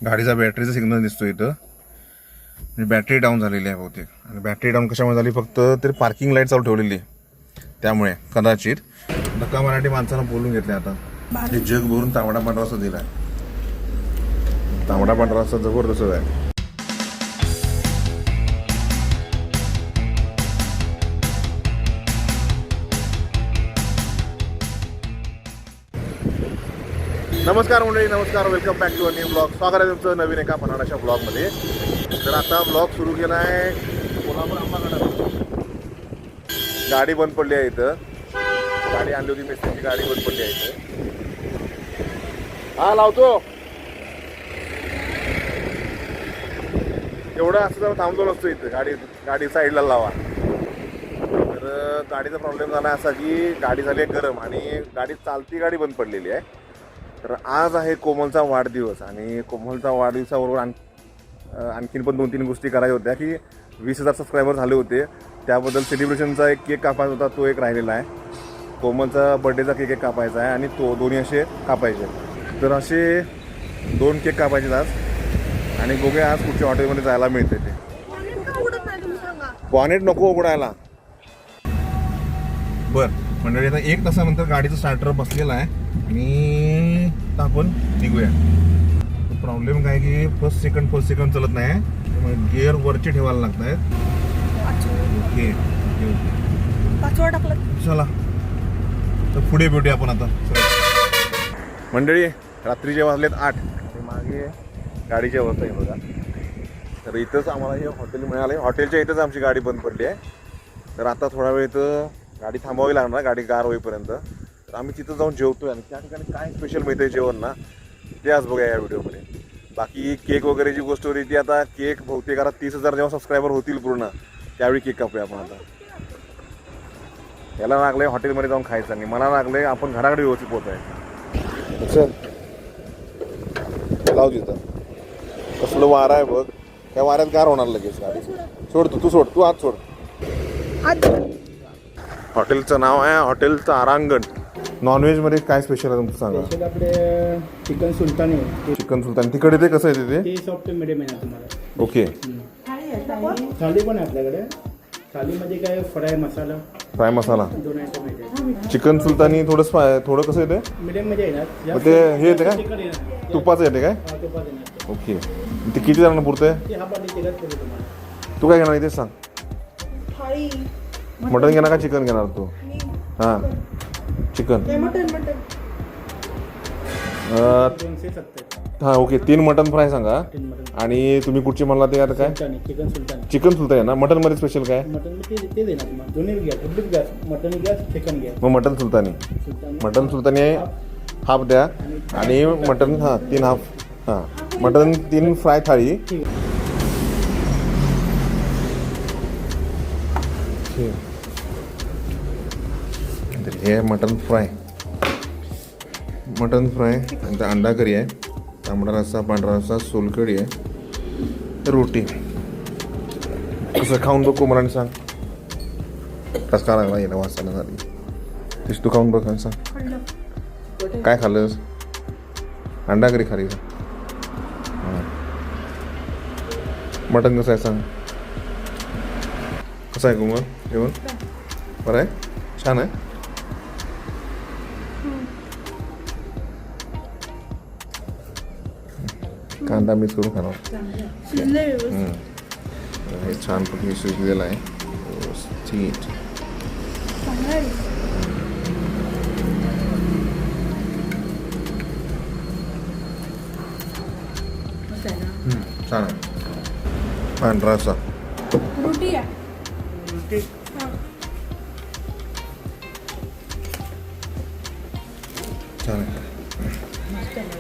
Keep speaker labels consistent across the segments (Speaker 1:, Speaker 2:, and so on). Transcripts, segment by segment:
Speaker 1: गाडीचा बॅटरीचा सिग्नल दिसतो इथं. म्हणजे बॅटरी डाऊन झालेली आहे बहुतेक. आणि बॅटरी डाऊन कशामुळे झाली, फक्त तरी पार्किंग लाईट चालू ठेवलेली आहे त्यामुळे कदाचित. नका मराठी माणसानं बोलून घेतले आता. हे जग भरून तांबडा पांढरा रस्सा दिलाय. तांबडा पांढरा रस्सा जबरदस्त आहे. नमस्कार मंडळी, नमस्कार. Welcome back to a new blog. स्वागत आहे तुमचं नवीन एका पन्हाळ्याच्या ब्लॉगमध्ये. तर आता ब्लॉग सुरू केला आहे कोल्हापूर आंबागडात. गाडी बंद पडली आहे इथं. गाडी आणली होती मिस्त्रीची, गाडी बंद पडली आहे इथं. हा लावतो एवढं असं जरा थांबलो नसतो इथं. गाडी साईडला लावा. तर गाडीचा प्रॉब्लेम झाला असा की गाडी झाली आहे गरम आणि गाडी चालती गाडी बंद पडलेली आहे. तर आज आहे कोमलचा वाढदिवस आणि कोमलचा वाढदिवसाबरोबर आणखीन पण 2-3 गोष्टी करायच्या होत्या की 20,000 सबस्क्रायबर झाले होते. त्याबद्दल सेलिब्रेशनचा एक केक कापायचा होता, तो एक राहिलेला आहे. कोमलचा बड्डेचा केक एक कापायचा आहे आणि तो दोन्ही असे कापायचे. तर असे 2 केक कापायचे आज. आणि बघूया आज कुठच्या हॉटेलमध्ये जायला मिळते ते. बॉनेट नको उघडायला. बरं मंडळी, आता 1 तासानंतर गाडीचं स्टार्टर बसलेला आहे आणि आता आपण निघूया. प्रॉब्लेम काय की फर्स्ट सेकंड चालत नाही, गिअर वरचे ठेवायला लागत आहेत. ओके चला तर पुढे भेटूया आपण आता. मंडळी रात्रीचे वाजलेत 8. मागे गाडीची अवस्था आहे बघा. तर इथंच आम्हाला हे हॉटेल मिळालं आहे. हॉटेलच्या इथंच आमची गाडी बंद पडली आहे. तर आता थोडा वेळ इथं गाडी थांबवावी लागणार, गाडी गार होईपर्यंत. तर आम्ही तिथं जाऊन जेवतोय आणि त्या ठिकाणी काय स्पेशल मिळतं आहे जेवण ना, ते आज बघूया या व्हिडिओमध्ये. बाकी केक वगैरेची गोष्ट होती ती आता केक बहुतेक आता 30,000 जेव्हा सबस्क्रायबर होतील पूर्ण त्यावेळी केक कापूया आपण. आता याला लागलंय हॉटेलमध्ये जाऊन खायचं आणि मला लागलंय आपण घराकडे व्यवस्थित पोहोचायचं. चल लाव तिथं. कसलं वारा आहे बघ. त्या वाऱ्यात गार होणार लगेच गाडी. सोड तू सोड, तू आत सोड. हॉटेलचं नाव आहे हॉटेल तारांगण. नॉनव्हेजमध्ये काय स्पेशल आहे तुमचं सांगा.
Speaker 2: आपले चिकन सुलतानी.
Speaker 1: चिकन सुलतानी तिकडे ते कसं आहे
Speaker 2: ते सॉफ्ट मिडियम आहे तुम्हाला.
Speaker 1: ओके.
Speaker 2: थाली पण आहे आपल्याकडे. थालीमध्ये काय फ्राय मसाला 2 आयटम आहेत.
Speaker 1: चिकन सुलतानी थोडं कसं येते
Speaker 2: मिडियम मध्ये येणार.
Speaker 1: ते हे येते काय, तुपाचं येते काय. ओके. ते किती जणांना पुरतंय. तू काय घेणार तेच सांग. मटन घेणार का चिकन घेणार तू. हां चिकन. हां ओके. 3 मटन फ्राय सांगा. आणि तुम्ही कुठची म्हणला ते आता काय. चिकन सुलतानी ना. मटनमध्ये स्पेशल काय. मग मटन सुलतानी आहे हाफ द्या. आणि मटन 3 हाफ. हां मटन 3 फ्राय थाळी. हे मटन फ्राय आणि अंडा करी आहे, तांबडा रस्सा, पांढरा रस्सा, सोलकढी आहे, रोटी. कसं खाऊन बघ कोमलाने सांग. कसं का लागला येणं वाचायला झाली. तेच तू खाऊन बघ आणि सांग काय खाल्लंस. अंडा करी खाली. हां मटन कसं आहे सांग. कसं आहे कोमल जेवण. बरं आहे, छान आहे. कांदा मिक्स करून खाणार. हे छानपैकी शिजलेलं आहे व्यवस्थित. छान आहे. पांढरा असा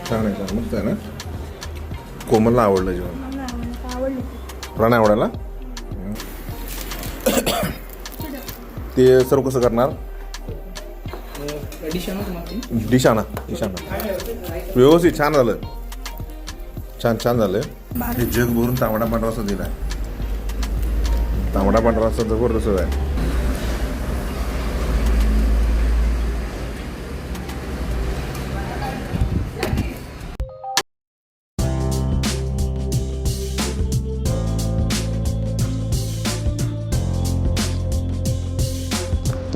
Speaker 1: छान आहे मस्त आहे ना. कोमलला आवडलं जेवण. तुला नाही आवडायला. ते सर्व कसं करणार. डिश आणा व्यवस्थित. छान झालं. छान झालं. हे जग भरून तांबडा पांढरा रस्सा दिलाय. तांबडा पांढरा रस्सा जबरदस्त आहे.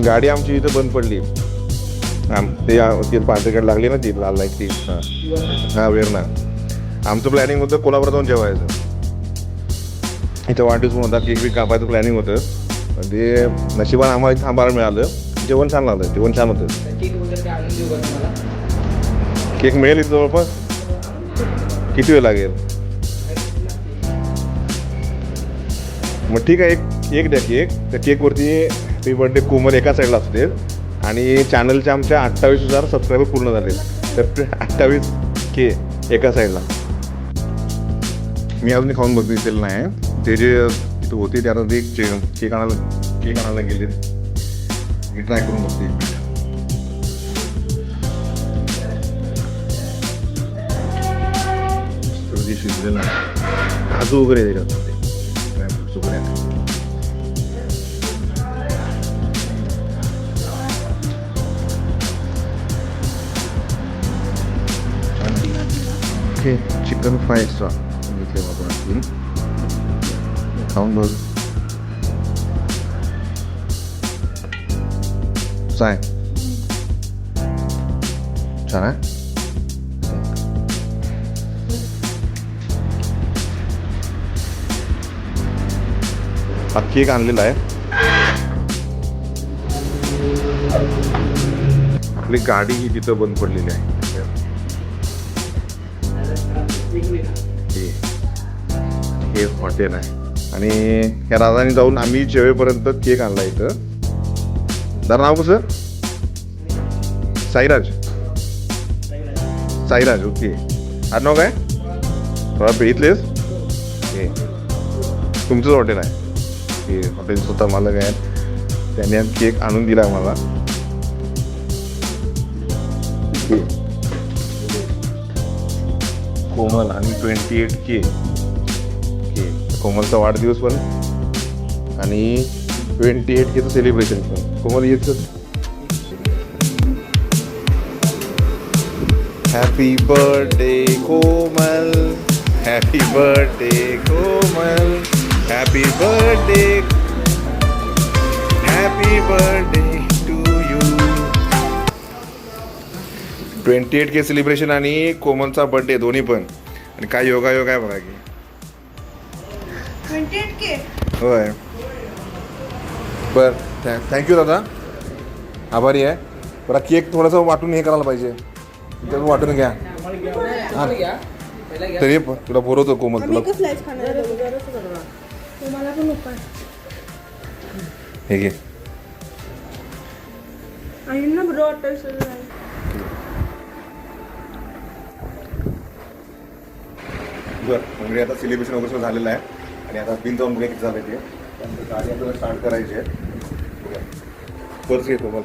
Speaker 1: गाडी आमची इथं बंद पडली. ते पांढरीकडे लागली ना ती लाल लाईट ती. हां वेरणा. आमचं प्लॅनिंग होतं कोल्हापुरात जाऊन जेवायचं. इथं वाढदिवस पण होता, केक बी कापायचं प्लॅनिंग होतं. पण ते नशिबानं आम्हाला थांबायला मिळालं. जेवण छान लागलं, जेवण छान होतं. केक मिळेल इथं जवळपास? किती वेळ लागेल? मग ठीक आहे, एक द्या केक. त्या केकवरती हॅपी बर्थडे कोमल एका साईडला असू दे आणि चॅनलच्या आमच्या 28,000 सबस्क्रायबर पूर्ण झाले. तर 28K एका साईडला. मी अजून खाऊन बघितलेलं नाही. ते जे तिथं होते ते आता ते केक आणायला गेले. मी ट्राय करून बघते. शिजलेलं काजू वगैरे त्याच्यात ड्रायफ्रुट्स वगैरे. ओके, चिकन फ्राय एक्स्ट्रा घेतले आपण. खाऊन बघ. काय छान आहे. हा केक आणलेला आहे. आपली गाडी ही तिथं बंद पडलेली आहे. हे हॉटेल आहे आणि ह्या राजाने जाऊन आम्ही जेवेपर्यंत केक आणला इथं. दादा नाव कसं? साईराज. साईराज. ओके. नाव काय? थोडा इथलेच हे तुमचंच हॉटेल आहे. हे हॉटेल स्वतः मालक आहे. त्याने केक आणून दिला मला. कोमल आणि 28K. कोमलचा वाढदिवस पण आणि 28Kचं सेलिब्रेशन पण. कोमल येत. Happy birthday Komal, happy birthday Komal, happy birthday, happy birthday to you. 28K celebration आणि कोमलचा बर्थडे दोन्ही पण. आणि काय योगायोग आहे बघा की.
Speaker 3: 28K.
Speaker 1: होय. बरं थँक्यू दादा, आभारी आहे. बरं केक थोडंसं वाटून हे करायला पाहिजे. त्यातून वाटून घ्या. तरी तुला बोलवतो कोमल. तुला
Speaker 3: तुम्हाला पण नको
Speaker 1: हे घे.
Speaker 3: ना बरं वाटेल.
Speaker 1: बरं म्हणजे आता सेलिब्रेशन वगैरे झालेलं आहे आणि आता बिन जाऊन बघा किती झालं ते. त्यानंतर गाडी आपल्याला स्टार्ट करायची आहे. पर्स घेतो मग.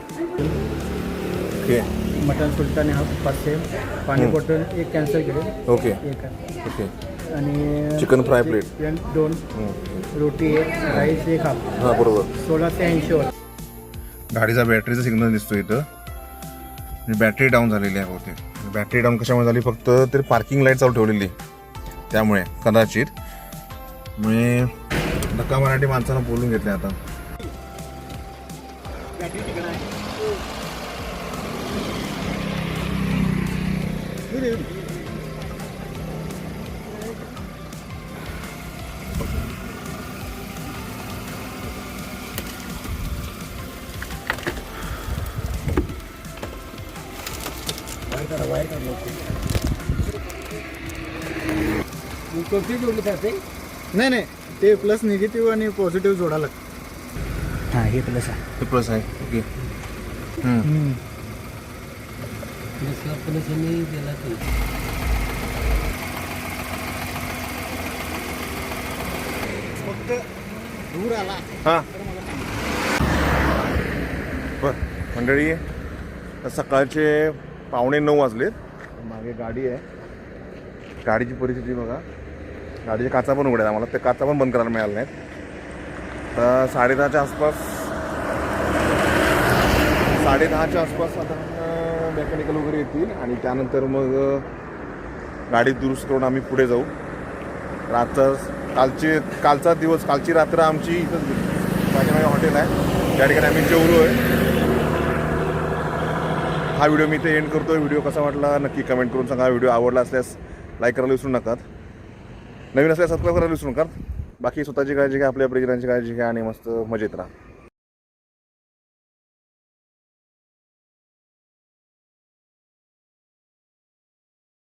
Speaker 1: ओके.
Speaker 2: मटन सुलतान हा 500, पाणी बॉटल एक कॅन्सल केले.
Speaker 1: ओके
Speaker 2: एक आहे.
Speaker 1: ओके.
Speaker 2: आणि
Speaker 1: चिकन फ्राय प्लेट
Speaker 2: 2, रोटी 1, राईस 1 हाफ.
Speaker 1: हां बरोबर.
Speaker 2: 1680 वर.
Speaker 1: गाडीचा बॅटरीचा सिग्नल दिसतो इथं. बॅटरी डाऊन झालेली आहे होते. बॅटरी डाऊन कशामुळे झाली? फक्त तरी पार्किंग लाईट चालू ठेवलेली त्यामुळे कदाचित. मी धक्का मराठी माणसानं बोलून घेतले आता.
Speaker 2: नाही नाही, ते प्लस निगेटिव्ह आणि पॉझिटिव्ह जोडायला लागतं. हां हे प्लस आहे.
Speaker 1: हे प्लस आहे. ओके.
Speaker 2: फक्त दूर आला.
Speaker 1: हां बर मंडळी, सकाळचे 8:45 वाजलेत. मागे गाडी आहे. गाडीची परिस्थिती बघा. गाडीच्या काचा पण उघड्या आम्हाला. त्या काचा पण बंद करायला मिळाल्या नाहीत. तर 10:30च्या आसपास आता मेकॅनिकल वगैरे येतील आणि त्यानंतर मग गाडी दुरुस्त करून आम्ही पुढे जाऊ. कालचा दिवस, कालची रात्र आमची इथं पाठीमागे हॉटेल आहे त्या ठिकाणी आम्ही जेवलो आहे. हा व्हिडिओ मी इथे एंड करतो. व्हिडिओ कसा वाटला नक्की कमेंट करून सांगा. व्हिडिओ आवडला असल्यास लाईक करायला विसरू नका. नवीन असल्यास सबस्क्राईब करायला विसरू नका. बाकी स्वतःची काळजी घ्या, आपल्या परिजनांची काळजी घ्या आणि मस्त मजेत राहा.